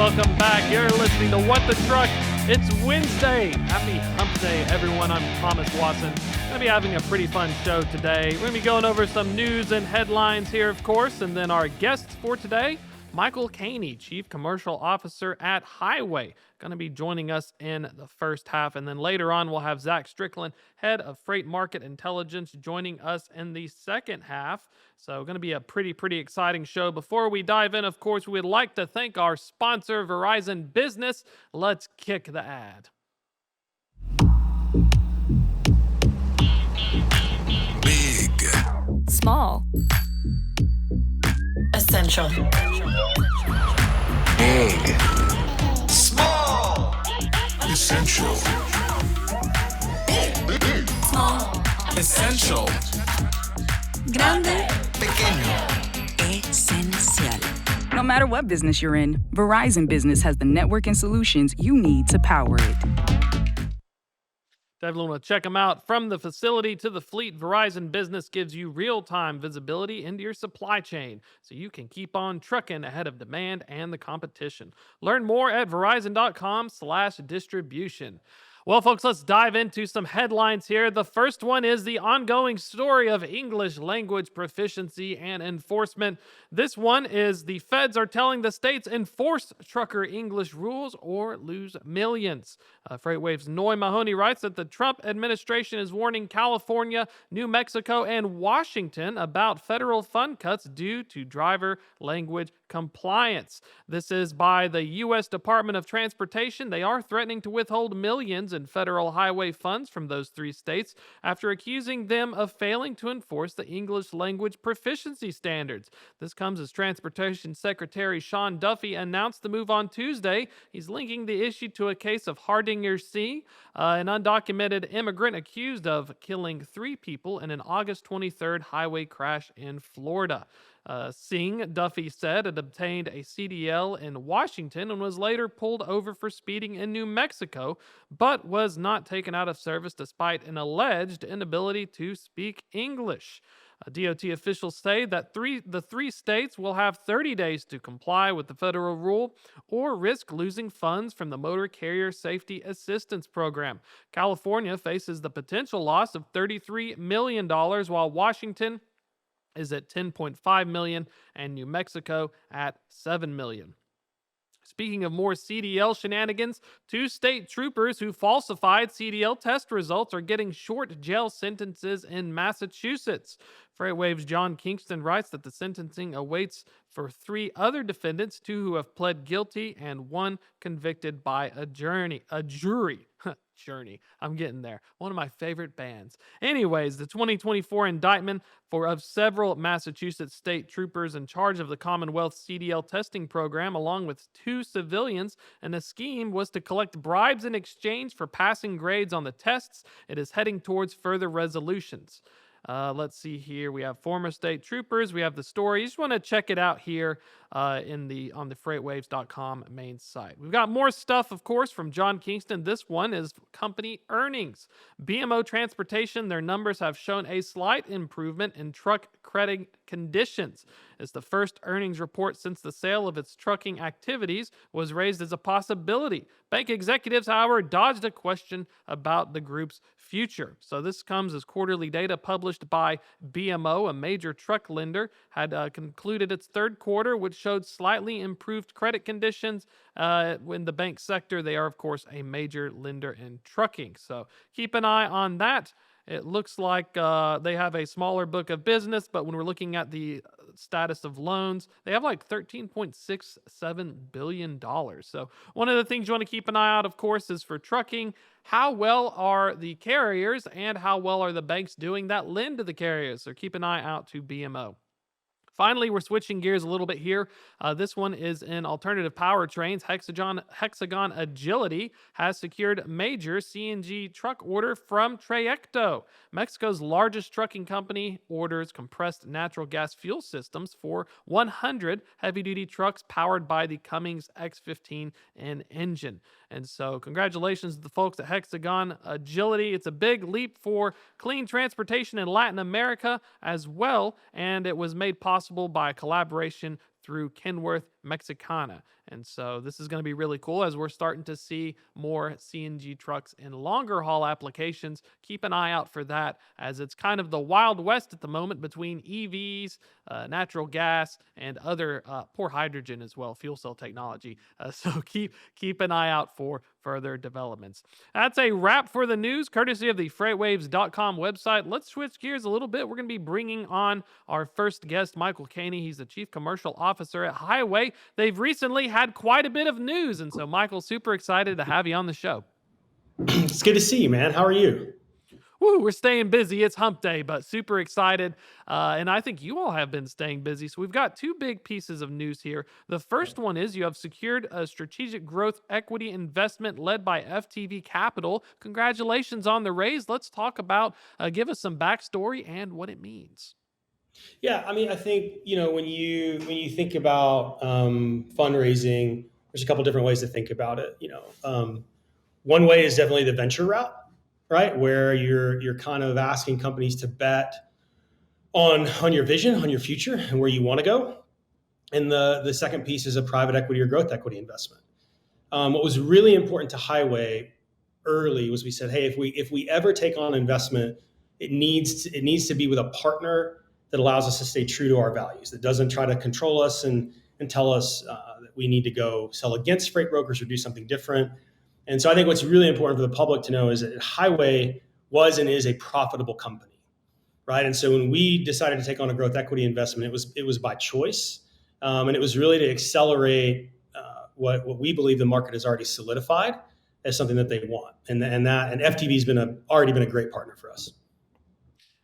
welcome back. You're listening to What the Truck. It's Wednesday. Happy Hump Day, everyone. I'm Thomas Wasson. Going to be having a pretty fun show today. We're going to be going over some news and headlines here, of course, and then our guests for today, Michael Caney, Chief Commercial Officer at Highway, going to be joining us in the first half. And then later on, we'll have Zach Strickland, Head of Freight Market Intelligence, joining us in the second half. So going to be a pretty exciting show. Before we dive in, of course, we'd like to thank our sponsor, Verizon Business. Let's kick the ad. Big. Small. Essential. Big. Small. Essential. Big. Small. Essential. Grande. Pequeño. Esencial. No matter what business you're in, Verizon Business has the network and solutions you need to power it. Definitely want to check them out. From the facility to the fleet, Verizon Business gives you real-time visibility into your supply chain so you can keep on trucking ahead of demand and the competition. Learn more at verizon.com/distribution. Well, folks, let's dive into some headlines here. The first one is the ongoing story of English language proficiency and enforcement. This one is the feds are telling the states enforce trucker English rules or lose millions. FreightWaves' Noy Mahoney writes that the Trump administration is warning California, New Mexico, and Washington about federal fund cuts due to driver language compliance. This is by the U.S. Department of Transportation. They are threatening to withhold millions in federal highway funds from those three states after accusing them of failing to enforce the English language proficiency standards. This comes as Transportation Secretary Sean Duffy announced the move on Tuesday. He's linking the issue to a case of Hardinger C., an undocumented immigrant accused of killing 3 people in an August 23rd highway crash in Florida. Singh, Duffy said, had obtained a CDL in Washington and was later pulled over for speeding in New Mexico, but was not taken out of service despite an alleged inability to speak English. DOT officials say that the three states will have 30 days to comply with the federal rule or risk losing funds from the Motor Carrier Safety Assistance Program. California faces the potential loss of $33 million, while Washington is at $10.5 million and New Mexico at $7 million. Speaking of more CDL shenanigans, 2 state troopers who falsified CDL test results are getting short jail sentences in Massachusetts. FreightWaves' John Kingston writes that the sentencing awaits for 3 other defendants, 2 who have pled guilty and 1 convicted by a jury. Journey. I'm getting there. One of my favorite bands. Anyways, the 2024 indictment of several Massachusetts state troopers in charge of the Commonwealth CDL testing program, along with 2 civilians, and the scheme was to collect bribes in exchange for passing grades on the tests. It is heading towards further resolutions. Let's see here. We have former state troopers. We have the story. You just want to check it out here on the FreightWaves.com main site. We've got more stuff, of course, from John Kingston. This one is company earnings. BMO Transportation, their numbers have shown a slight improvement in truck credit conditions. It's the first earnings report since the sale of its trucking activities was raised as a possibility. Bank executives, however, dodged a question about the group's future. So this comes as quarterly data published by BMO, a major truck lender, had concluded its third quarter, which showed slightly improved credit conditions in the bank sector. They are, of course, a major lender in trucking. So keep an eye on that. It looks like they have a smaller book of business, but when we're looking at the status of loans, they have like $13.67 billion. So one of the things you want to keep an eye out, of course, is for trucking. How well are the carriers and how well are the banks doing that lend to the carriers? So keep an eye out to BMO. Finally, we're switching gears a little bit here. This one is in alternative powertrains. Hexagon Agility has secured major CNG truck order from Trayecto. Mexico's largest trucking company orders compressed natural gas fuel systems for 100 heavy-duty trucks powered by the Cummins X15N engine. And so congratulations to the folks at Hexagon Agility. It's a big leap for clean transportation in Latin America as well, and it was made possible by a collaboration through Kenworth Mexicana. And so this is going to be really cool as we're starting to see more CNG trucks in longer haul applications. Keep an eye out for that as it's kind of the Wild West at the moment between EVs, natural gas, and other poor hydrogen as well, fuel cell technology. So keep an eye out for further developments. That's a wrap for the news, courtesy of the FreightWaves.com website. Let's switch gears a little bit. We're going to be bringing on our first guest, Michael Caney. He's the Chief Commercial Officer at Highway. They've recently had quite a bit of news, and so Michael, super excited to have you on the show. It's good to see you, man. How are you? Woo, we're staying busy. It's hump day, but super excited. And I think you all have been staying busy. So we've got two big pieces of news here. The first one is you have secured a strategic growth equity investment led by FTV Capital. Congratulations on the raise. Let's talk about, give us some backstory and what it means. Yeah, I mean, I think when you think about fundraising, there's a couple different ways to think about it. One way is definitely the venture route, right? Where you're kind of asking companies to bet on your vision, on your future, and where you want to go. And the second piece is a private equity or growth equity investment. What was really important to Highway early was we said, hey, if we ever take on investment, it needs to be with a partner that allows us to stay true to our values, that doesn't try to control us and tell us that we need to go sell against freight brokers or do something different. And so I think what's really important for the public to know is that Highway was and is a profitable company, right? And so when we decided to take on a growth equity investment, it was by choice, and it was really to accelerate what we believe the market has already solidified as something that they want, and FTV has already been a great partner for us.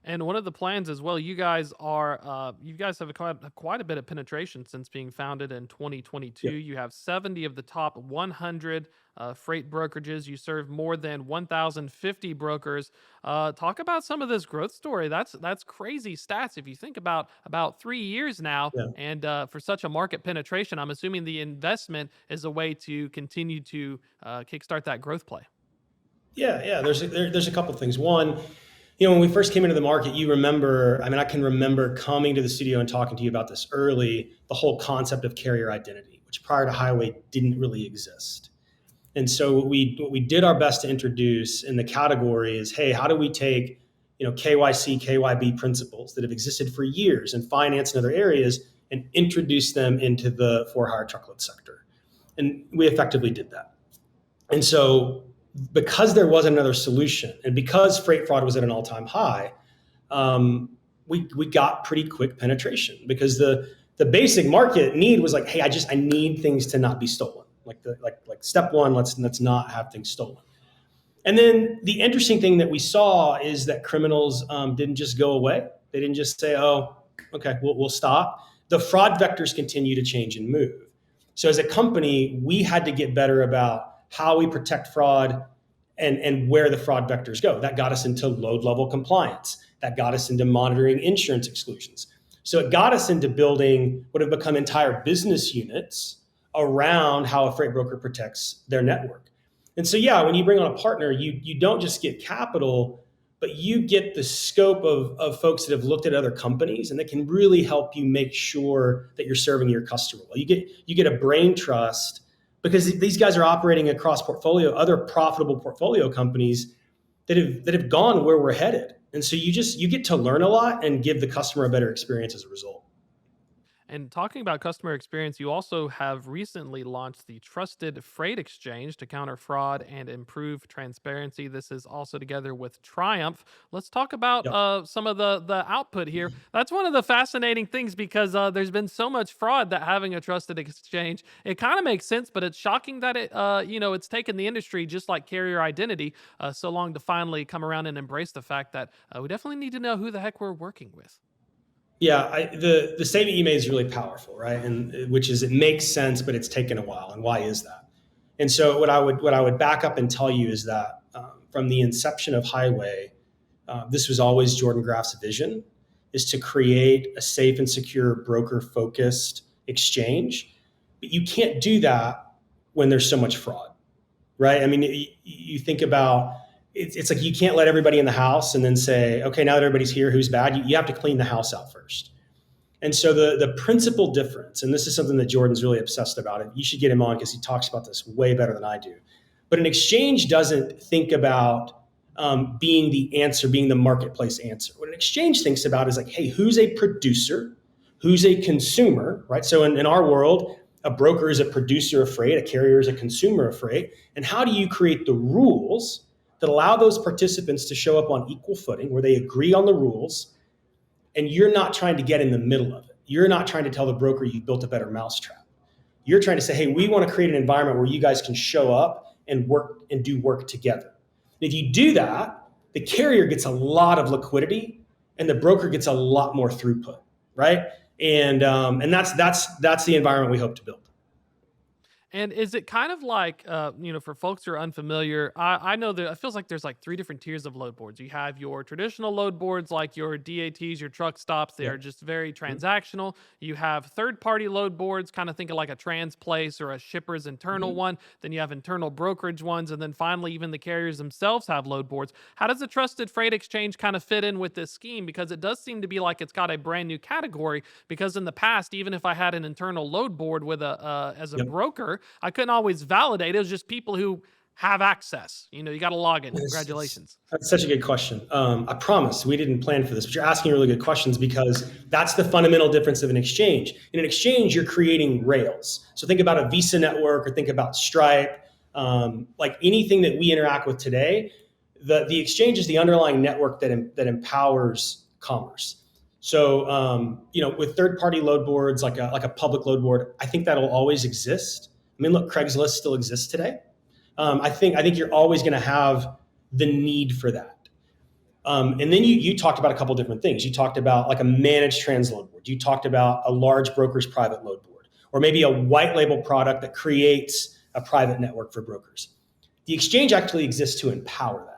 And one of the plans as well, you guys have quite a bit of penetration since being founded in 2022. Yep. You have 70 of the top 100 freight brokerages. You serve more than 1,050 brokers. Talk about some of this growth story. That's crazy stats. If you think about 3 years now, Yeah. and for such a market penetration, I'm assuming the investment is a way to continue to kickstart that growth play. Yeah. There's a couple of things. One, when we first came into the market, I can remember coming to the studio and talking to you about this early, the whole concept of carrier identity, which prior to Highway didn't really exist. And so what we did our best to introduce in the category is, hey, how do we take, KYC, KYB principles that have existed for years in finance and other areas and introduce them into the for-hire truckload sector? And we effectively did that. And so because there wasn't another solution, and because freight fraud was at an all-time high, we got pretty quick penetration because the basic market need was like, hey, I need things to not be stolen. Like step one, let's not have things stolen. And then the interesting thing that we saw is that criminals didn't just go away. They didn't just say, oh, okay, we'll stop. The fraud vectors continue to change and move. So as a company, we had to get better about how we protect fraud and where the fraud vectors go. That got us into load level compliance. That got us into monitoring insurance exclusions. So it got us into building what have become entire business units around how a freight broker protects their network. And so, yeah, when you bring on a partner, you don't just get capital, but you get the scope of folks that have looked at other companies and that can really help you make sure that you're serving your customer well. You get a brain trust because these guys are operating across other profitable portfolio companies that have gone where we're headed. And so you get to learn a lot and give the customer a better experience as a result. And talking about customer experience, you also have recently launched the Trusted Freight Exchange to counter fraud and improve transparency. This is also together with Triumph. Let's talk about some of the output here. That's one of the fascinating things because there's been so much fraud that having a trusted exchange, it kind of makes sense, but it's shocking that it's taken the industry just like carrier identity so long to finally come around and embrace the fact that we definitely need to know who the heck we're working with. Yeah, the statement you made is really powerful, right? And which is it makes sense, but it's taken a while. And why is that? And so what I would back up and tell you is that from the inception of Highway, this was always Jordan Graff's vision, is to create a safe and secure broker-focused exchange. But you can't do that when there's so much fraud, right? I mean, you think about it's like you can't let everybody in the house and then say, okay, now that everybody's here, who's bad? You have to clean the house out first. And so the principal difference, and this is something that Jordan's really obsessed about, and you should get him on because he talks about this way better than I do. But an exchange doesn't think about being the answer, being the marketplace answer. What an exchange thinks about is like, hey, who's a producer? Who's a consumer, right? So in our world, a broker is a producer of freight, a carrier is a consumer of freight. And how do you create the rules that allow those participants to show up on equal footing where they agree on the rules and you're not trying to get in the middle of it? You're not trying to tell the broker you built a better mousetrap. You're trying to say, hey, we want to create an environment where you guys can show up and work and do work together. And if you do that, the carrier gets a lot of liquidity and the broker gets a lot more throughput, right? And that's the environment we hope to build. And is it kind of like, for folks who are unfamiliar, I know that it feels like there's like 3 different tiers of load boards. You have your traditional load boards, like your DATs, your truck stops. They are just very transactional. You have third-party load boards, kind of think of like a TransPlace or a shipper's internal one. Then you have internal brokerage ones. And then finally, even the carriers themselves have load boards. How does the Trusted Freight Exchange kind of fit in with this scheme? Because it does seem to be like it's got a brand new category. Because in the past, even if I had an internal load board with as a broker, I couldn't always validate. It was just people who have access. You got to log in. Congratulations. That's such a good question. I promise we didn't plan for this, but you're asking really good questions because that's the fundamental difference of an exchange. In an exchange, you're creating rails. So think about a Visa network or think about Stripe. Like anything that we interact with today, the exchange is the underlying network that empowers commerce. So, with third-party load boards, like a public load board, I think that'll always exist. I mean, look, Craigslist still exists today. I think you're always going to have the need for that. And then you talked about a couple different things. You talked about like a managed transload board. You talked about a large broker's private load board, or maybe a white label product that creates a private network for brokers. The exchange actually exists to empower that.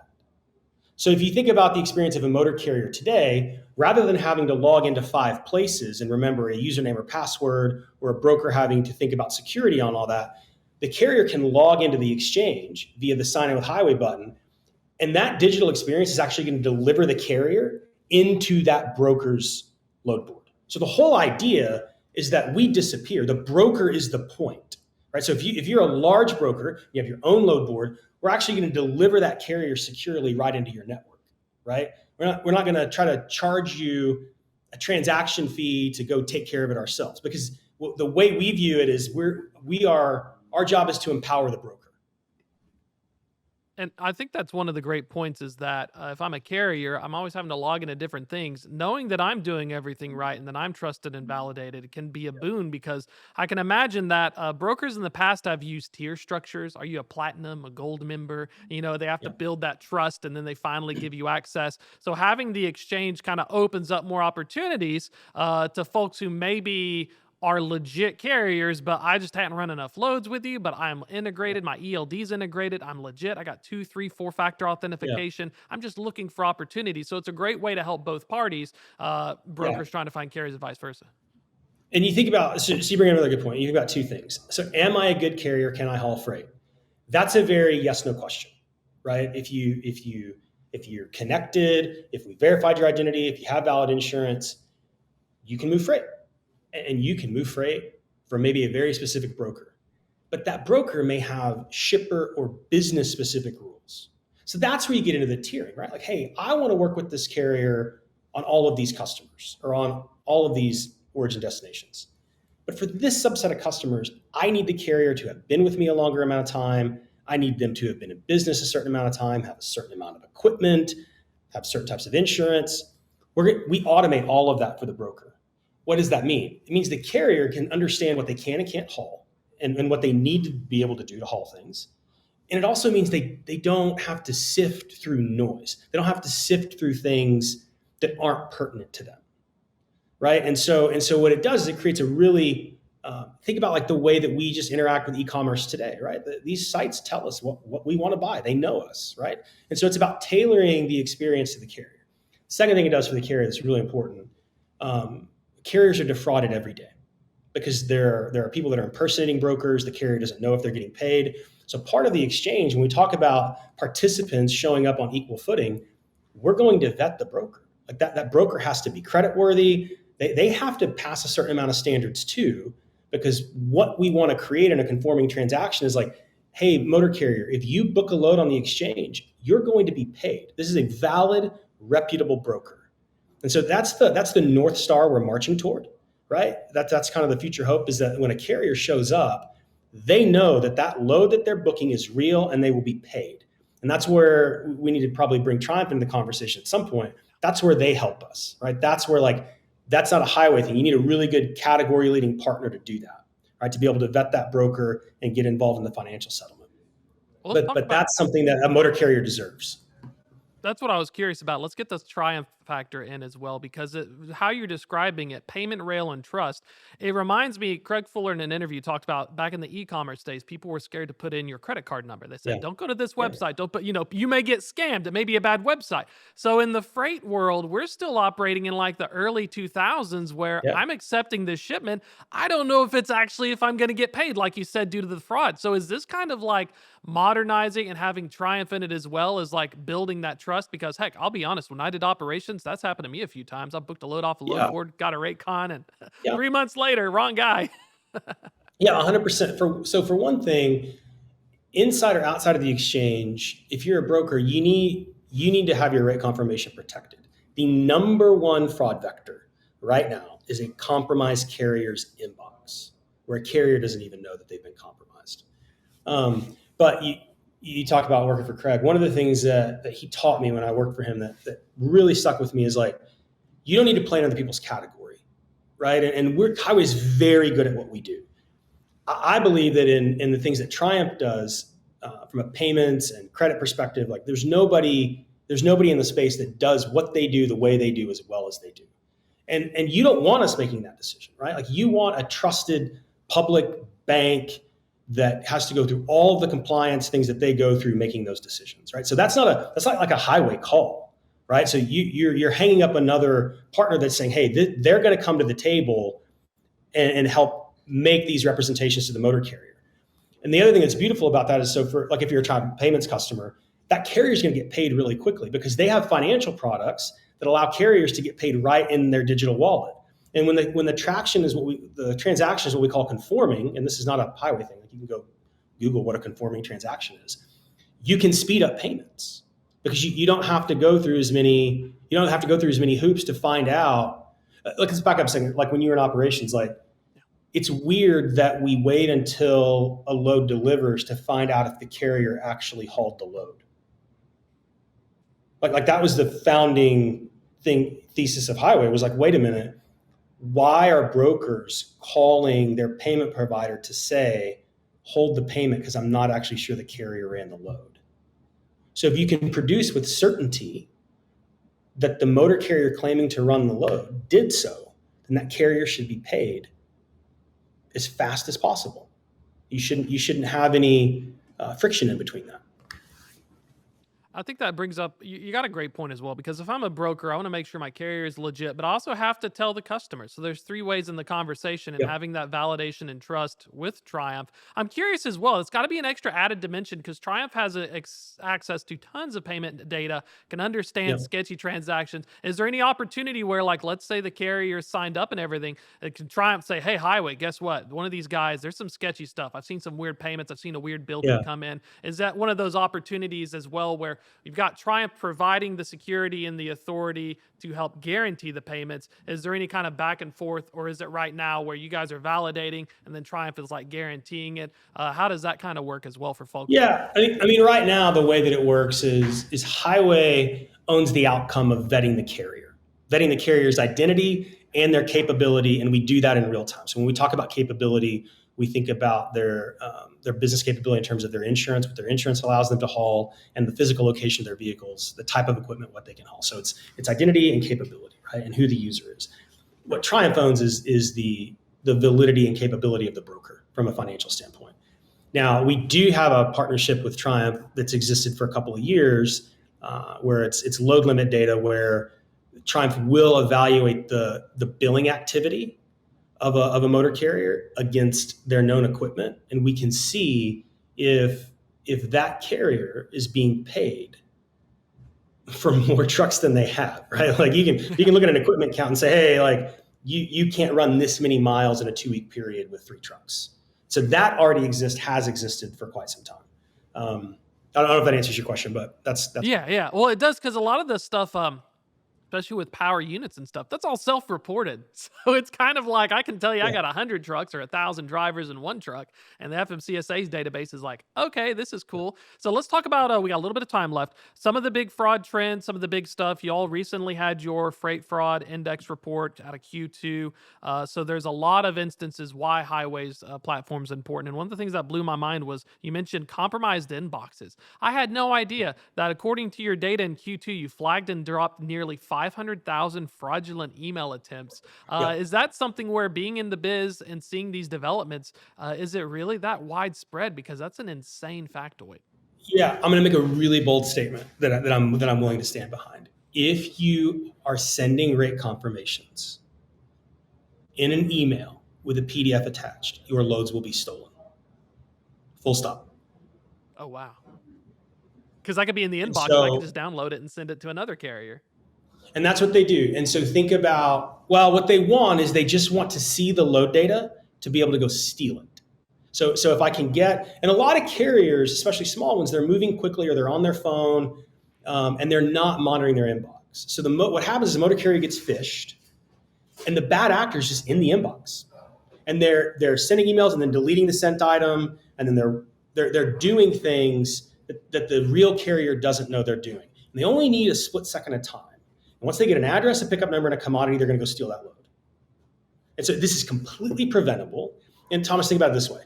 So if you think about the experience of a motor carrier today, rather than having to log into 5 places and remember a username or password, or a broker having to think about security on all that, the carrier can log into the exchange via the sign in with highway button. And that digital experience is actually going to deliver the carrier into that broker's load board. So the whole idea is that we disappear. The broker is the point, right? So if you're a large broker, you have your own load board, we're actually going to deliver that carrier securely right into your network, right? We're not going to try to charge you a transaction fee to go take care of it ourselves, because the way we view it is our job is to empower the broker. And I think that's one of the great points is that if I'm a carrier, I'm always having to log into different things. Knowing that I'm doing everything right and that I'm trusted and validated, it can be a boon, because I can imagine that brokers in the past have used tier structures. Are you a platinum, a gold member? They have to build that trust and then they finally give you access. So having the exchange kind of opens up more opportunities to folks who maybe are legit carriers, but I just hadn't run enough loads with you, but I'm integrated. My ELD's integrated. I'm legit. I got 2, 3, 4-factor authentication. I'm just looking for opportunities. So it's a great way to help both parties, brokers trying to find carriers and vice versa. And you think about, so you bring up another good point. You think about 2 things. So am I a good carrier? Can I haul freight? That's a very yes/no question, right? If you're connected, if we verified your identity, if you have valid insurance, you can move freight. And you can move freight for maybe a very specific broker. But that broker may have shipper or business specific rules. So that's where you get into the tiering, right? Like, hey, I want to work with this carrier on all of these customers or on all of these origin destinations. But for this subset of customers, I need the carrier to have been with me a longer amount of time. I need them to have been in business a certain amount of time, have a certain amount of equipment, have certain types of insurance. We automate all of that for the broker. What does that mean? It means the carrier can understand what they can and can't haul and what they need to be able to do to haul things. And it also means they don't have to sift through noise. They don't have to sift through things that aren't pertinent to them, right? And so what it does is it creates a really, think about like the way that we just interact with e-commerce today, right? These sites tell us what we want to buy. They know us, right? And so it's about tailoring the experience to the carrier. Second thing it does for the carrier that's really important, carriers are defrauded every day because there are people that are impersonating brokers. The carrier doesn't know if they're getting paid. So part of the exchange, when we talk about participants showing up on equal footing, we're going to vet the broker. Like that broker has to be creditworthy. they have to pass a certain amount of standards too, because what we want to create in a conforming transaction is like, hey, motor carrier, if you book a load on the exchange, you're going to be paid. This is a valid, reputable broker. And so that's the North Star we're marching toward, right? That's kind of the future hope, is that when a carrier shows up, they know that load that they're booking is real and they will be paid. And that's where we need to probably bring Triumph into the conversation at some point. That's where they help us, right? That's where that's not a highway thing. You need a really good category leading partner to do that, right? To be able to vet that broker and get involved in the financial settlement. Well, but that's something that a motor carrier deserves. That's what I was curious about. Let's get this Triumph factor in as well, because how you're describing it, payment rail and trust, it reminds me, Craig Fuller in an interview talked about back in the e-commerce days, people were scared to put in your credit card number. They said, don't go to this website. Don't put, you may get scammed. It may be a bad website. So in the freight world, we're still operating in like the early 2000s where I'm accepting this shipment. I don't know if I'm going to get paid, like you said, due to the fraud. So is this kind of like modernizing and having Triumph in it as well as like building that trust? Because heck, I'll be honest, when I did operations, that's happened to me a few times. I booked a load off a load board, got a rate con, and 3 months later, wrong guy. 100%. So for one thing, inside or outside of the exchange, if you're a broker, you need to have your rate confirmation protected. The number one fraud vector right now is a compromised carrier's inbox, where a carrier doesn't even know that they've been compromised. But you talk about working for Craig. One of the things that he taught me when I worked for him that really stuck with me is like, you don't need to play in other people's category, right? And Highway is very good at what we do. I believe that in the things that Triumph does from a payments and credit perspective, like there's nobody in the space that does what they do the way they do as well as they do. And you don't want us making that decision, right? Like you want a trusted public bank that has to go through all of the compliance things that they go through making those decisions, right? So that's not like a highway call, right? So you're hanging up another partner that's saying, hey, they're going to come to the table and help make these representations to the motor carrier. And the other thing that's beautiful about that is, so for like if you're a Triumph Payments customer, that carrier is going to get paid really quickly because they have financial products that allow carriers to get paid right in their digital wallet. And when the transaction is what we call conforming, and this is not a highway thing. Like you can go Google what a conforming transaction is. You can speed up payments because you don't have to go through as many hoops to find out. Let's back up a second. Like when you were in operations, like it's weird that we wait until a load delivers to find out if the carrier actually hauled the load. Like that was the founding thesis of highway, was like, wait a minute. Why are brokers calling their payment provider to say, hold the payment because I'm not actually sure the carrier ran the load? So if you can produce with certainty that the motor carrier claiming to run the load did so, then that carrier should be paid as fast as possible. You shouldn't have any friction in between that. I think that brings up, you got a great point as well, because if I'm a broker, I want to make sure my carrier is legit, but I also have to tell the customer. So there's 3 ways in the conversation, and having that validation and trust with Triumph. I'm curious as well, it's got to be an extra added dimension because Triumph has access to tons of payment data, can understand sketchy transactions. Is there any opportunity where, like, let's say the carrier signed up and everything, it can Triumph say, hey, highway, guess what? One of these guys, there's some sketchy stuff. I've seen some weird payments. I've seen a weird bill come in. Is that one of those opportunities as well where you've got Triumph providing the security and the authority to help guarantee the payments? Is there any kind of back and forth, or is it right now where you guys are validating and then Triumph is like guaranteeing it? How does that kind of work as well for folks? Yeah, I mean, right now the way that it works is Highway owns the outcome of vetting the carrier's identity and their capability, and we do that in real time. So when we talk about capability, we think about their business capability in terms of their insurance, what their insurance allows them to haul, and the physical location of their vehicles, the type of equipment, what they can haul. So it's identity and capability, right? And who the user is. What Triumph owns is the validity and capability of the broker from a financial standpoint. Now, we do have a partnership with Triumph that's existed for a couple of years, where it's load limit data, where Triumph will evaluate the billing activity of a motor carrier against their known equipment, and we can see if that carrier is being paid for more trucks than they have, right? Like you can look at an equipment count and say, hey, like you can't run this many miles in a 2-week period with 3 trucks. So that already has existed for quite some time. I don't know if that answers your question, but that's Yeah. Well, it does, because a lot of this stuff, especially with power units and stuff, that's all self-reported. So it's kind of like, I can tell you I got 100 trucks or 1,000 drivers in one truck, and the FMCSA's database is like, okay, this is cool. So let's talk about, we got a little bit of time left. Some of the big fraud trends, some of the big stuff. You all recently had your freight fraud index report out of Q2. So there's a lot of instances why Highways platform is important. And one of the things that blew my mind was you mentioned compromised inboxes. I had no idea that according to your data in Q2, you flagged and dropped nearly 500,000 fraudulent email attempts. Is that something where, being in the biz and seeing these developments, is it really that widespread? Because that's an insane factoid. Yeah, I'm going to make a really bold statement that I'm willing to stand behind. If you are sending rate confirmations in an email with a PDF attached, your loads will be stolen. Full stop. Oh, wow. Because I could be in the inbox and I could just download it and send it to another carrier. And that's what they do. And so think about, well, what they want is they just want to see the load data to be able to go steal it. So if I can get, and a lot of carriers, especially small ones, they're moving quickly or they're on their phone and they're not monitoring their inbox. So what happens is the motor carrier gets phished and the bad actor is just in the inbox. And they're sending emails and then deleting the sent item. And then they're doing things that the real carrier doesn't know they're doing. And they only need a split second of time. And once they get an address, a pickup number, and a commodity, they're going to go steal that load. And so this is completely preventable. And Thomas, think about it this way.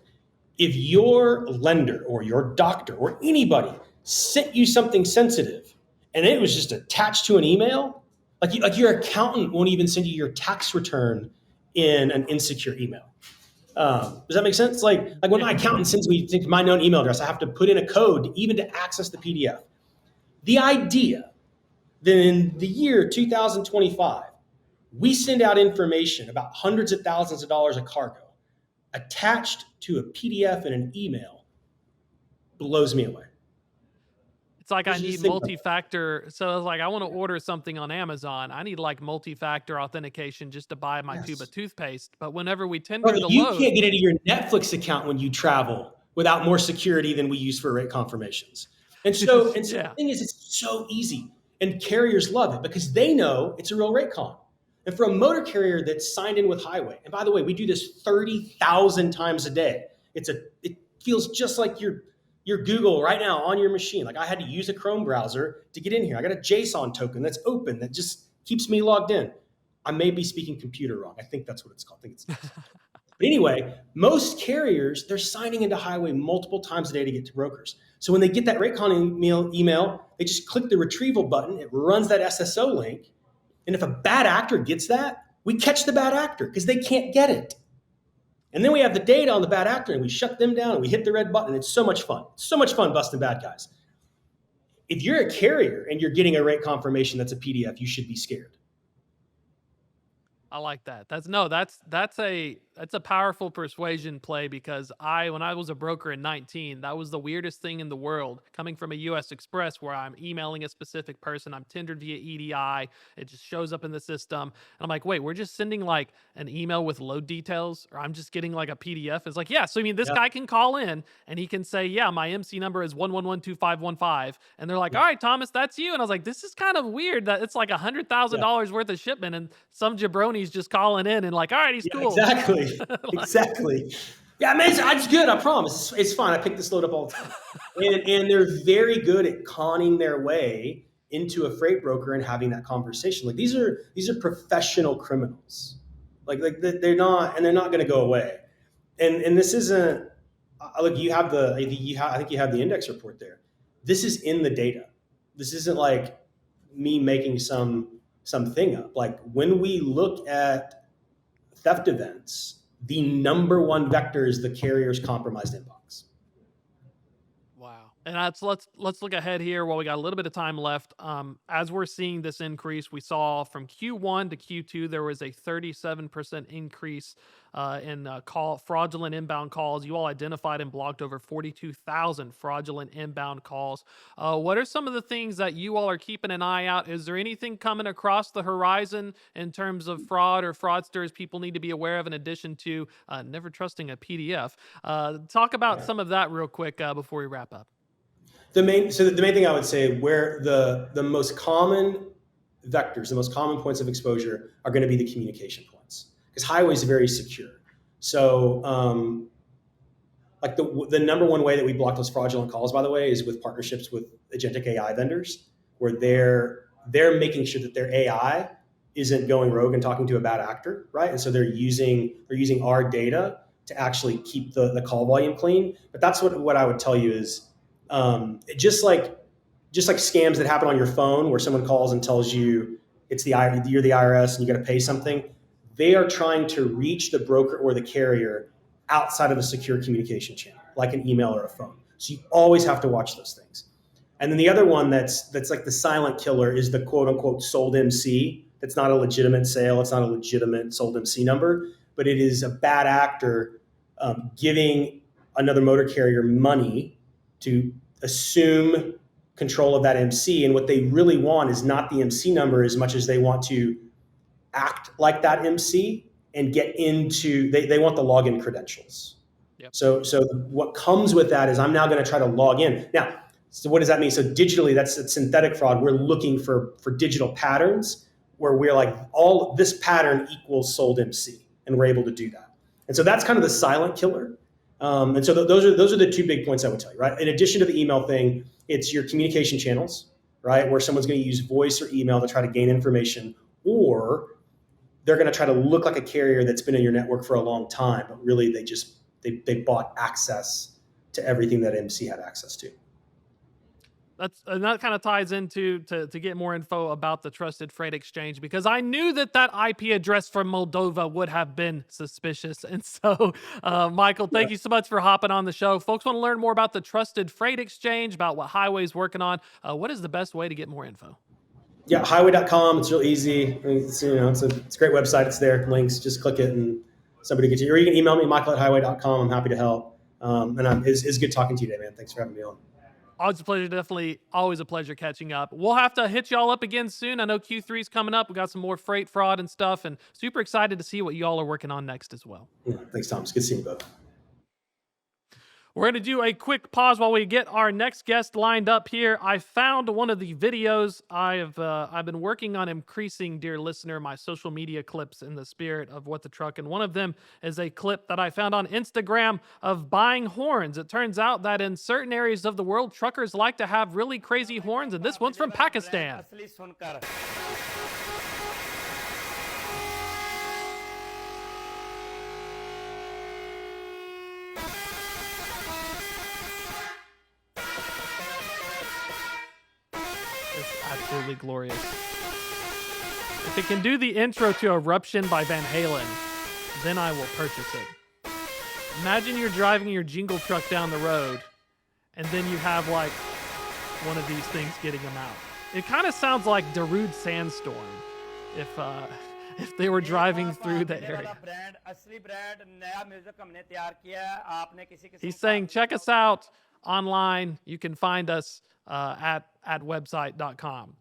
If your lender or your doctor or anybody sent you something sensitive and it was just attached to an email, like your accountant won't even send you your tax return in an insecure email. Does that make sense? Like when my accountant sends me my known email address, I have to put in a code even to access the PDF. The idea that in the year 2025, we send out information about hundreds of thousands of dollars of cargo attached to a PDF in an email blows me away. It's like I need multi-factor. So I was like, I want to order something on Amazon. I need like multi-factor authentication just to buy my tube of toothpaste. But whenever we tender the you load, can't get into your Netflix account when you travel without more security than we use for rate confirmations. And so, the thing is, it's so easy. And carriers love it because they know it's a real rate con. And for a motor carrier that's signed in with Highway, and by the way, we do this 30,000 times a day. It feels just like your Google right now on your machine. Like I had to use a Chrome browser to get in here. I got a JSON token that's open that just keeps me logged in. I may be speaking computer wrong. I think that's what it's called. I think it's But anyway, most carriers, they're signing into Highway multiple times a day to get to brokers. So when they get that rate con email, they just click the retrieval button. It runs that SSO link. And if a bad actor gets that, we catch the bad actor because they can't get it. And then we have the data on the bad actor and we shut them down and we hit the red button. It's so much fun. It's so much fun busting bad guys. If you're a carrier and you're getting a rate confirmation that's a PDF, you should be scared. I like that. That's a powerful persuasion play, because when I was a broker in 19, that was the weirdest thing in the world, coming from a US Express where I'm emailing a specific person, I'm tendered via EDI, it just shows up in the system. And I'm like, wait, we're just sending like an email with load details, or I'm just getting like a PDF. It's like, yeah, so I mean, this guy can call in and he can say, yeah, my MC number is 1112515. And they're like, all right, Thomas, that's you. And I was like, this is kind of weird that it's like $100,000 worth of shipment and some jabroni's just calling in and like, all right, he's cool. Exactly. Exactly. Yeah, man, it's good. I promise. It's fine. I pick this load up all the time. And they're very good at conning their way into a freight broker and having that conversation. Like these are professional criminals. Like they're not going to go away. And this isn't. Look, I think you have the index report there. This is in the data. This isn't like me making something up. Like when we look at theft events, the number one vector is the carrier's compromised inbox. Wow. And let's look ahead here while we got a little bit of time left. As we're seeing this increase, we saw from Q1 to Q2 there was a 37% increase in call fraudulent inbound calls. You all identified and blocked over 42,000 fraudulent inbound calls. What are some of the things that you all are keeping an eye out? Is there anything coming across the horizon in terms of fraud or fraudsters people need to be aware of in addition to never trusting a PDF? Talk about some of that real quick before we wrap up. The main thing I would say, where the most common vectors, the most common points of exposure are going to be the communication points, because highways are very secure. So like the number one way that we block those fraudulent calls, by the way, is with partnerships with agentic AI vendors, where they're making sure that their AI isn't going rogue and talking to a bad actor, right? And so they're using our data to actually keep the call volume clean. But that's what I would tell you is, just like scams that happen on your phone where someone calls and tells you you're the IRS and you got to pay something, they are trying to reach the broker or the carrier outside of a secure communication channel, like an email or a phone. So you always have to watch those things. And then the other one that's like the silent killer is the quote unquote sold MC. That's not a legitimate sale. It's not a legitimate sold MC number, but it is a bad actor giving another motor carrier money to assume control of that MC. And what they really want is not the MC number as much as they want to act like that MC and get into, they want the login credentials. Yep. So what comes with that is I'm now going to try to log in. Now, so what does that mean? So digitally, that's synthetic fraud. We're looking for digital patterns where we're like, all this pattern equals sold MC, and we're able to do that. And so that's kind of the silent killer. And so those are the two big points I would tell you, right? In addition to the email thing, it's your communication channels, right? Where someone's going to use voice or email to try to gain information, or they're going to try to look like a carrier that's been in your network for a long time, but really they bought access to everything that MC had access to. That kind of ties into to get more info about the Trusted Freight Exchange, because I knew that IP address from Moldova would have been suspicious. And so, Michael, thank you so much for hopping on the show. Folks want to learn more about the Trusted Freight Exchange, about what Highway's working on. What is the best way to get more info? Yeah, highway.com. It's real easy. I mean, it's a great website. It's there. Links. Just click it and somebody gets you. Or you can email me, michael@highway.com. I'm happy to help. And it's good talking to you today, man. Thanks for having me on. Always a pleasure. Definitely always a pleasure catching up. We'll have to hit y'all up again soon. I know Q3 is coming up. We got some more freight fraud and stuff, and super excited to see what y'all are working on next as well. Yeah, thanks, Thomas. Good seeing you both. We're going to do a quick pause while we get our next guest lined up here. I found one of the videos. I've been working on increasing, dear listener, my social media clips in the spirit of What the Truck. And one of them is a clip that I found on Instagram of buying horns. It turns out that in certain areas of the world, truckers like to have really crazy horns. And this one's from Pakistan. Absolutely glorious. If it can do the intro to Eruption by Van Halen, then I will purchase it. Imagine you're driving your Jingle truck down the road, and then you have like one of these things getting them out. It kind of sounds like Darude Sandstorm if they were driving through the area. He's saying, check us out online. You can find us at website.com.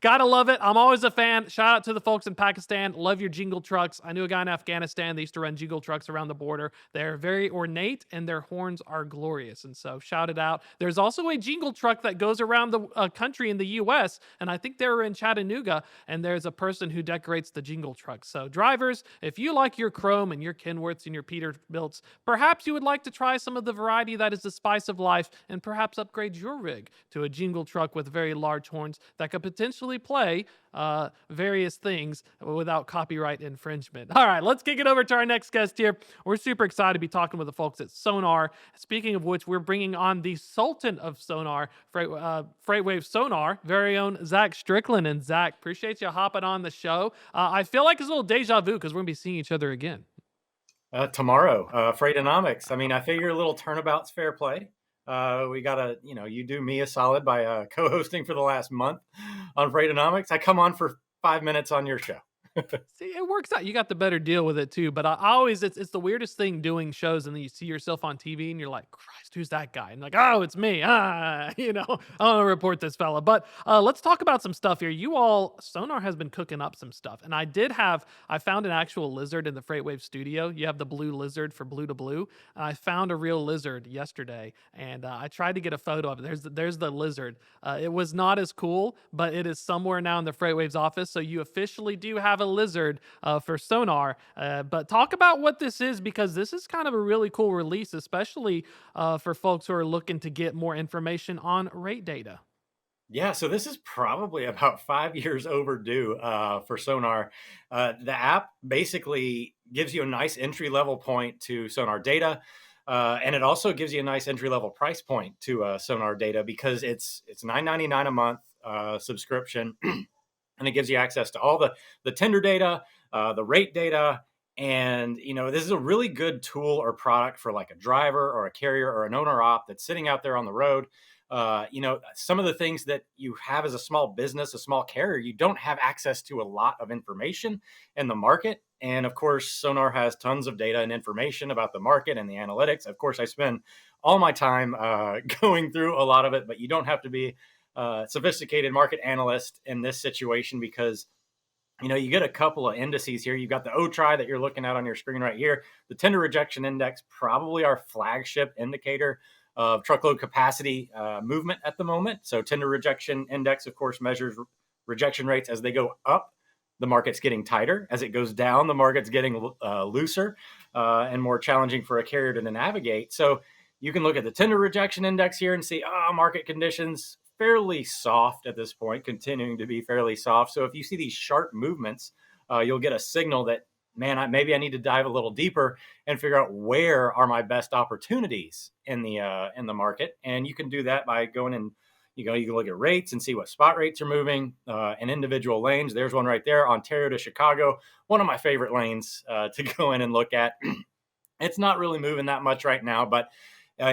Gotta love it. I'm always a fan. Shout out to the folks in Pakistan. Love your Jingle trucks. I knew a guy in Afghanistan. They used to run Jingle trucks around the border. They're very ornate and their horns are glorious. And so shout it out. There's also a Jingle truck that goes around the country in the US. And I think they were in Chattanooga. And there's a person who decorates the Jingle truck. So drivers, if you like your Chrome and your Kenworths and your Peterbilts, perhaps you would like to try some of the variety that is the spice of life and perhaps upgrade your rig to a Jingle truck with very large horns that could potentially play various things without copyright infringement. All right, let's kick it over to our next guest here. We're super excited to be talking with the folks at SONAR. Speaking of which, we're bringing on the Sultan of SONAR, FreightWaves SONAR, very own Zach Strickland. And Zach, appreciate you hopping on the show. I feel like it's a little deja vu because we're going to be seeing each other again. Tomorrow, Freightonomics. I mean, I figure a little turnabout's fair play. We got to, you do me a solid by co-hosting for the last month on Freightonomics. I come on for 5 minutes on your show. See, it works out. You got the better deal with it too. But I always, it's the weirdest thing doing shows, and then you see yourself on TV, and you're like, Christ, who's that guy? And like, oh, it's me. I want to report this fella. But let's talk about some stuff here. Sonar has been cooking up some stuff, and I found an actual lizard in the FreightWave studio. You have the blue lizard for blue to blue. And I found a real lizard yesterday, and I tried to get a photo of it. There's the lizard. It was not as cool, but it is somewhere now in the FreightWaves office. So you officially do have a lizard for Sonar. But talk about what this is, because this is kind of a really cool release, especially for folks who are looking to get more information on rate data. Yeah, so this is probably about 5 years overdue for Sonar. The app basically gives you a nice entry level point to Sonar data. And it also gives you a nice entry level price point to Sonar data, because it's $9.99 a month subscription. And it gives you access to all the tender data, the rate data. And, this is a really good tool or product for like a driver or a carrier or an owner op that's sitting out there on the road. Some of the things that you have as a small business, a small carrier, you don't have access to a lot of information in the market. And of course, Sonar has tons of data and information about the market and the analytics. Of course, I spend all my time going through a lot of it, but you don't have to be sophisticated market analyst in this situation, because you get a couple of indices here. You've got the OTRI that you're looking at on your screen right here. The tender rejection index, probably our flagship indicator of truckload capacity movement at the moment. So tender rejection index, of course, measures rejection rates as they go up. The market's getting tighter. As it goes down, the market's getting looser and more challenging for a carrier to navigate. So you can look at the tender rejection index here and see, market conditions fairly soft at this point, continuing to be fairly soft. So if you see these sharp movements, you'll get a signal that, man, maybe I need to dive a little deeper and figure out where are my best opportunities in the market. And you can do that by going and you can look at rates and see what spot rates are moving in individual lanes. There's one right there, Ontario to Chicago, one of my favorite lanes to go in and look at. It's not really moving that much right now, but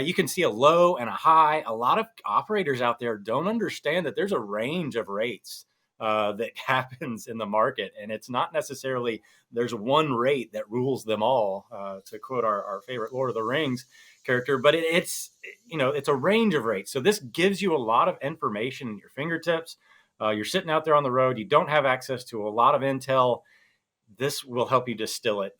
you can see a low and a high. A lot of operators out there don't understand that there's a range of rates that happens in the market. And it's not necessarily there's one rate that rules them all, to quote our favorite Lord of the Rings character, but it's a range of rates. So this gives you a lot of information in your fingertips. You're sitting out there on the road. You don't have access to a lot of intel. This will help you distill it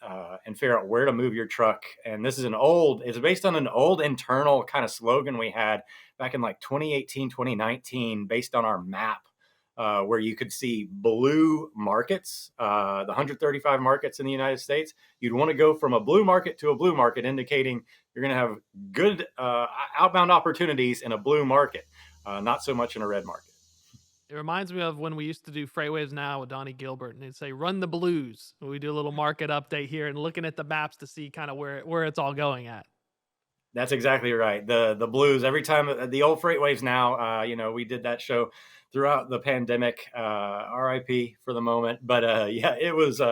and figure out where to move your truck. And this is it's based on an old internal kind of slogan we had back in like 2018, 2019, based on our map, where you could see blue markets, the 135 markets in the United States. You'd want to go from a blue market to a blue market, indicating you're going to have good outbound opportunities in a blue market, not so much in a red market. It reminds me of when we used to do FreightWaves Now with Donnie Gilbert, and they'd say, run the blues. We do a little market update here and looking at the maps to see kind of where it's all going at. That's exactly right. The blues, every time the old FreightWaves Now, we did that show throughout the pandemic, RIP for the moment. But it was,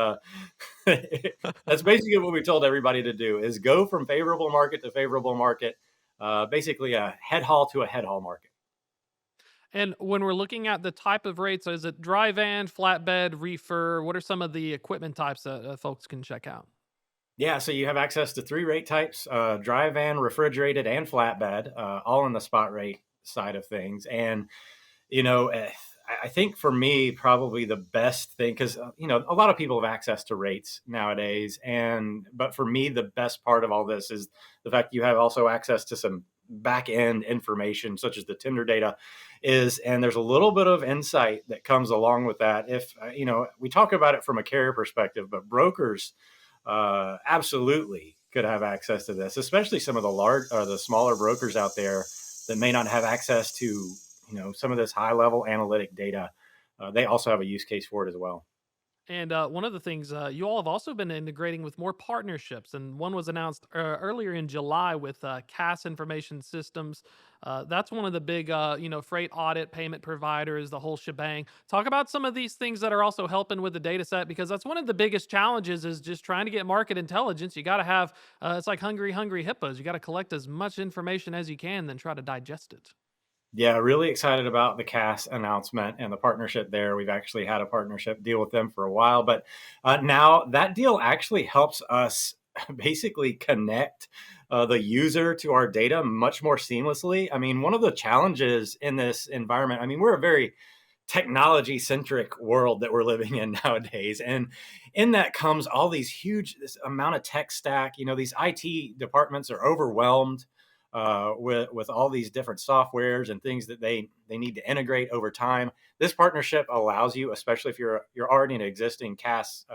that's basically what we told everybody to do, is go from favorable market to favorable market, basically a head haul to a head haul market. And when we're looking at the type of rates, is it dry van, flatbed, reefer? What are some of the equipment types that folks can check out? Yeah, so you have access to 3 rate types, dry van, refrigerated, and flatbed, all in the spot rate side of things. And, I think for me, probably the best thing, because, a lot of people have access to rates nowadays. But for me, the best part of all this is the fact you have also access to some back end information, such as the tender data and there's a little bit of insight that comes along with that. If, we talk about it from a carrier perspective, but brokers absolutely could have access to this, especially some of the smaller brokers out there that may not have access to, some of this high level analytic data. They also have a use case for it as well. And one of the things you all have also been integrating with more partnerships, and one was announced earlier in July with CAS Information Systems. That's one of the big, freight audit payment providers, the whole shebang. Talk about some of these things that are also helping with the data set, because that's one of the biggest challenges is just trying to get market intelligence. You got to have, it's like hungry hippos. You got to collect as much information as you can, then try to digest it. Yeah, really excited about the CAS announcement and the partnership there. We've actually had a partnership deal with them for a while, but now that deal actually helps us basically connect the user to our data much more seamlessly. I mean, one of the challenges in this environment, I mean, we're a very technology centric world that we're living in nowadays. And in that comes all these huge, this amount of tech stack. These IT departments are overwhelmed with all these different softwares and things that they need to integrate over time. This partnership allows you, especially if you're already an existing CAS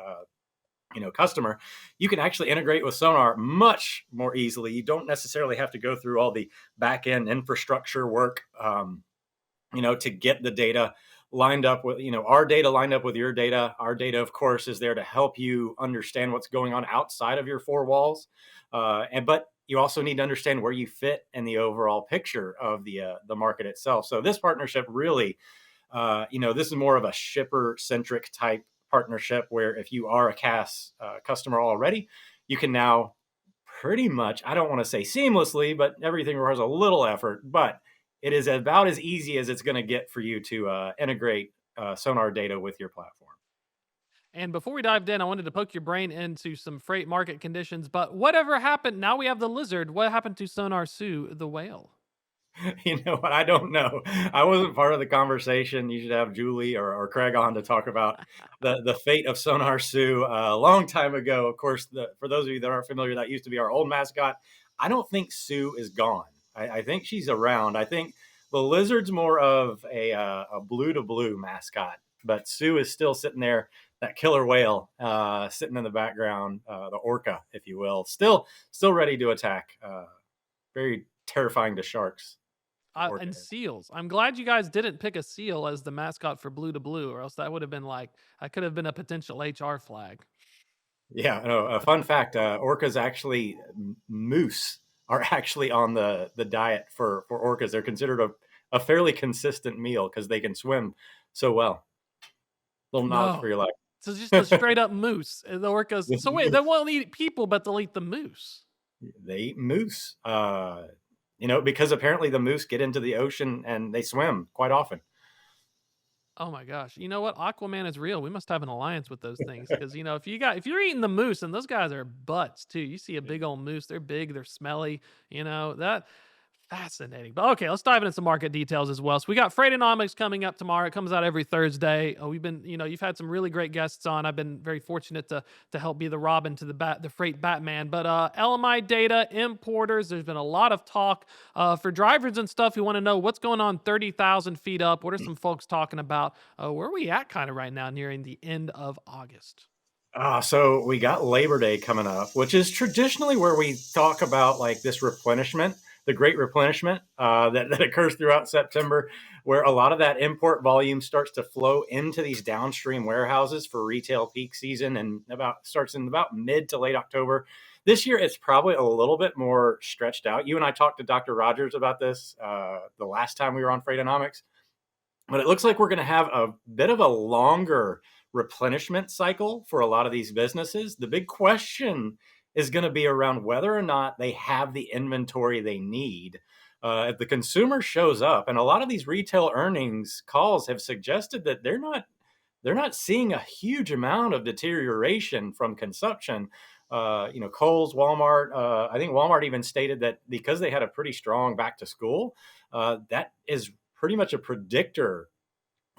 customer, you can actually integrate with Sonar much more easily. You don't necessarily have to go through all the back end infrastructure work, to get the data lined up with, our data lined up with your data. Our data, of course, is there to help you understand what's going on outside of your four walls. But you also need to understand where you fit in the overall picture of the market itself. So this partnership really, this is more of a shipper centric type partnership where if you are a CAS customer already, you can now pretty much, I don't want to say seamlessly, but everything requires a little effort, but it is about as easy as it's going to get for you to integrate Sonar data with your platform. And before we dived in, I wanted to poke your brain into some freight market conditions. But whatever happened? Now we have the lizard. What happened to Sonar Sue, the whale? You know what? I don't know. I wasn't part of the conversation. You should have Julie or Craig on to talk about the fate of Sonar Sue a long time ago. Of course, for those of you that aren't familiar, that used to be our old mascot. I don't think Sue is gone. I think she's around. I think the lizard's more of a blue to blue mascot, but Sue is still sitting there, that killer whale sitting in the background, the orca, if you will, still ready to attack. Very terrifying to sharks. And seals. I'm glad you guys didn't pick a seal as the mascot for Blue to Blue, or else that would have been like, I could have been a potential HR flag. Yeah, no, a fun fact, orcas actually, moose are actually on the diet for orcas. They're considered a fairly consistent meal because they can swim so well. Little knowledge for your life. So just a straight up moose. And the orcas. So wait, they won't eat people, but they'll eat the moose. They eat moose, because apparently the moose get into the ocean and they swim quite often. Oh my gosh! You know what? Aquaman is real. We must have an alliance with those things because if you're eating the moose, and those guys are butts too. You see a big old moose. They're big. They're smelly. That fascinating. But okay, let's dive into some market details as well. So we got Freightonomics coming up tomorrow. It comes out every Thursday. We've been, you've had some really great guests on. I've been very fortunate to help be the Robin to the freight Batman. But LMI data, importers, there's been a lot of talk for drivers and stuff who want to know what's going on 30,000 feet up. What are some folks talking about? Where are we at kind of right now, nearing the end of August? So we got Labor Day coming up, which is traditionally where we talk about like this replenishment, the great replenishment that occurs throughout September, where a lot of that import volume starts to flow into these downstream warehouses for retail peak season, and starts in about mid to late October. This year, it's probably a little bit more stretched out. You and I talked to Dr. Rogers about this the last time we were on Freightonomics, but it looks like we're going to have a bit of a longer replenishment cycle for a lot of these businesses. The big question is going to be around whether or not they have the inventory they need. If the consumer shows up, and a lot of these retail earnings calls have suggested that they're not seeing a huge amount of deterioration from consumption. Kohl's, Walmart, I think Walmart even stated that because they had a pretty strong back to school, that is pretty much a predictor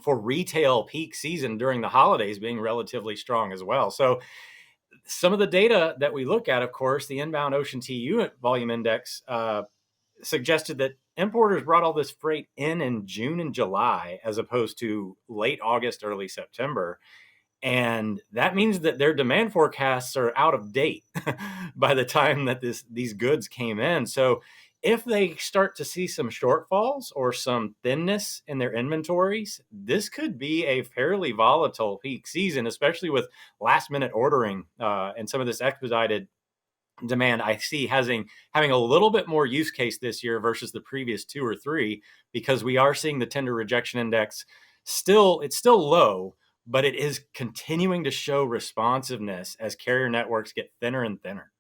for retail peak season during the holidays being relatively strong as well. So some of the data that we look at, of course, the inbound ocean TU volume index suggested that importers brought all this freight in June and July, as opposed to late August, early September. And that means that their demand forecasts are out of date by the time that these goods came in. So if they start to see some shortfalls or some thinness in their inventories, this could be a fairly volatile peak season, especially with last minute ordering and some of this expedited demand I see having a little bit more use case this year versus the previous 2 or 3, because we are seeing the tender rejection index it's still low, but it is continuing to show responsiveness as carrier networks get thinner and thinner.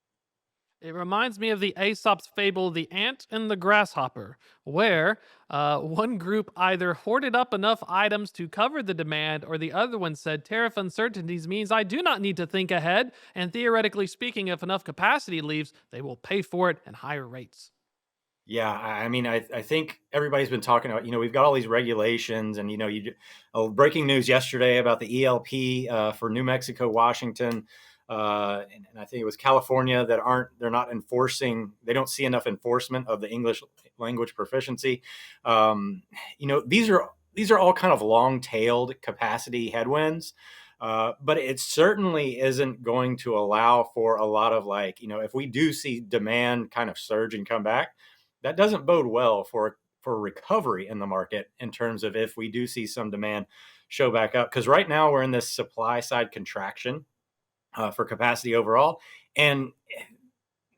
It reminds me of the Aesop's fable, The Ant and the Grasshopper, where one group either hoarded up enough items to cover the demand, or the other one said, tariff uncertainties means I do not need to think ahead. And theoretically speaking, if enough capacity leaves, they will pay for it at higher rates. Yeah, I mean, I think everybody's been talking about, we've got all these regulations and, breaking news yesterday about the ELP for New Mexico, Washington, and I think it was California they're not enforcing, they don't see enough enforcement of the English language proficiency. These are all kind of long-tailed capacity headwinds. But it certainly isn't going to allow for a lot of if we do see demand kind of surge and come back, that doesn't bode well for recovery in the market in terms of if we do see some demand show back up. Because right now we're in this supply side contraction for capacity overall, and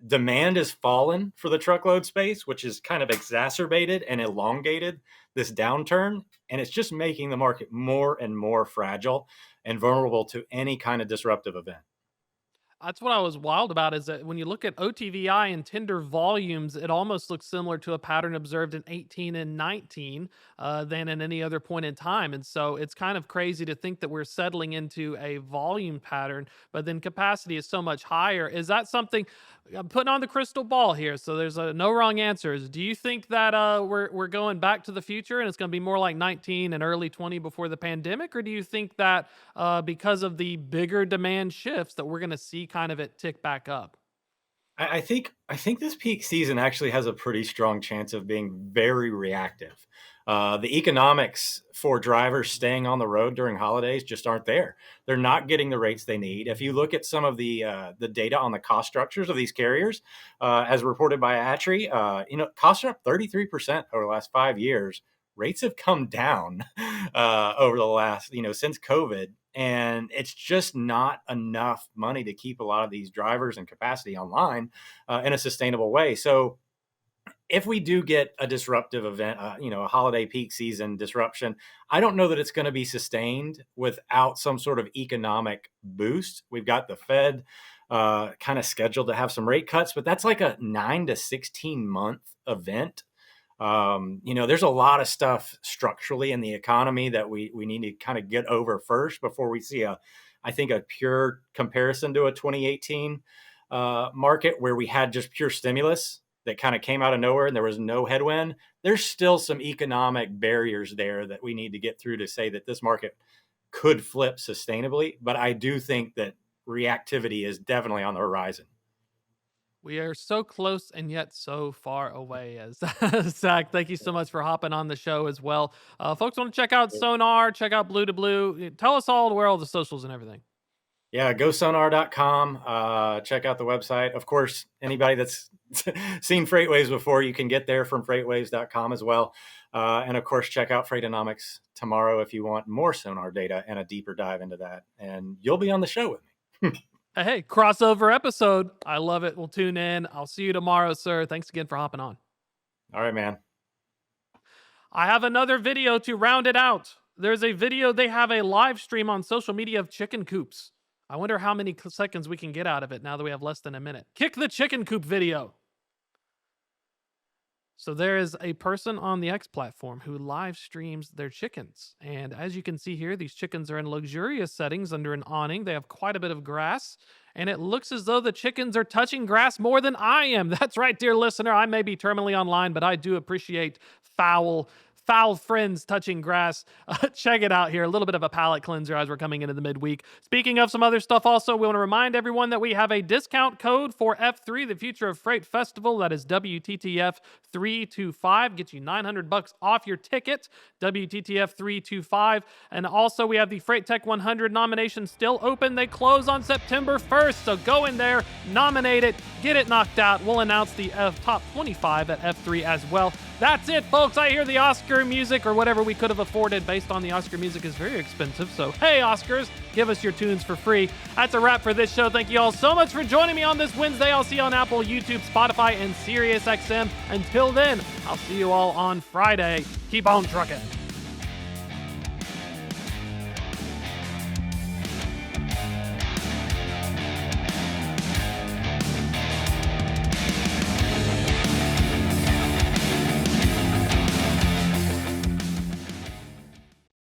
demand has fallen for the truckload space, which is kind of exacerbated and elongated this downturn. And it's just making the market more and more fragile and vulnerable to any kind of disruptive event. That's what I was wild about, is that when you look at OTVI and tender volumes, it almost looks similar to a pattern observed in 18 and 19 than in any other point in time. And so it's kind of crazy to think that we're settling into a volume pattern, but then capacity is so much higher. Is that something, I'm putting on the crystal ball here, so there's no wrong answers. Do you think that we're going back to the future and it's going to be more like 19 and early 20 before the pandemic? Or do you think that because of the bigger demand shifts that we're going to see kind of it tick back up? I think this peak season actually has a pretty strong chance of being very reactive. The economics for drivers staying on the road during holidays just aren't there. They're not getting the rates they need. If you look at some of the data on the cost structures of these carriers, as reported by ATRI, costs are up 33% over the last 5 years. Rates have come down over the last, since COVID. And it's just not enough money to keep a lot of these drivers and capacity online in a sustainable way. So if we do get a disruptive event, a holiday peak season disruption, I don't know that it's going to be sustained without some sort of economic boost. We've got the Fed kind of scheduled to have some rate cuts, but that's like a 9 to 16 month event. There's a lot of stuff structurally in the economy that we need to kind of get over first before we see a pure comparison to a 2018 market where we had just pure stimulus that kind of came out of nowhere and there was no headwind. There's still some economic barriers there that we need to get through to say that this market could flip sustainably. But I do think that reactivity is definitely on the horizon. We are so close and yet so far away. As Zach, thank you so much for hopping on the show as well. Folks want to check out Sonar, check out Blue to Blue. Tell us all where all the socials and everything. Yeah, go sonar.com. Check out the website. Of course, anybody that's seen FreightWaves before, you can get there from freightwaves.com as well. And of course, check out Freightonomics tomorrow if you want more Sonar data and a deeper dive into that. And you'll be on the show with me. Hey, crossover episode. I love it. We'll tune in. I'll see you tomorrow, sir. Thanks again for hopping on. All right, man. I have another video to round it out. There's a video. They have a live stream on social media of chicken coops. I wonder how many seconds we can get out of it now that we have less than a minute. Kick the chicken coop video. So there is a person on the X platform who live streams their chickens. And as you can see here, these chickens are in luxurious settings under an awning. They have quite a bit of grass. And it looks as though the chickens are touching grass more than I am. That's right, dear listener. I may be terminally online, but I do appreciate foul foul friends touching grass. Check it out here. A little bit of a palate cleanser as we're coming into the midweek. Speaking of some other stuff also, we want to remind everyone that we have a discount code for F3, the Future of Freight Festival. That is WTTF325. Gets you $900 off your ticket. WTTF325. And also we have the Freight Tech 100 nominations still open. They close on September 1st. So go in there, nominate it, get it knocked out. We'll announce the top 25 at F3 as well. That's it, folks. I hear the Oscar music, or whatever we could have afforded based on the Oscar music, is very expensive. So, hey, Oscars, give us your tunes for free. That's a wrap for this show. Thank you all so much for joining me on this Wednesday. I'll see you on Apple, YouTube, Spotify, and SiriusXM. Until then, I'll see you all on Friday. Keep on trucking.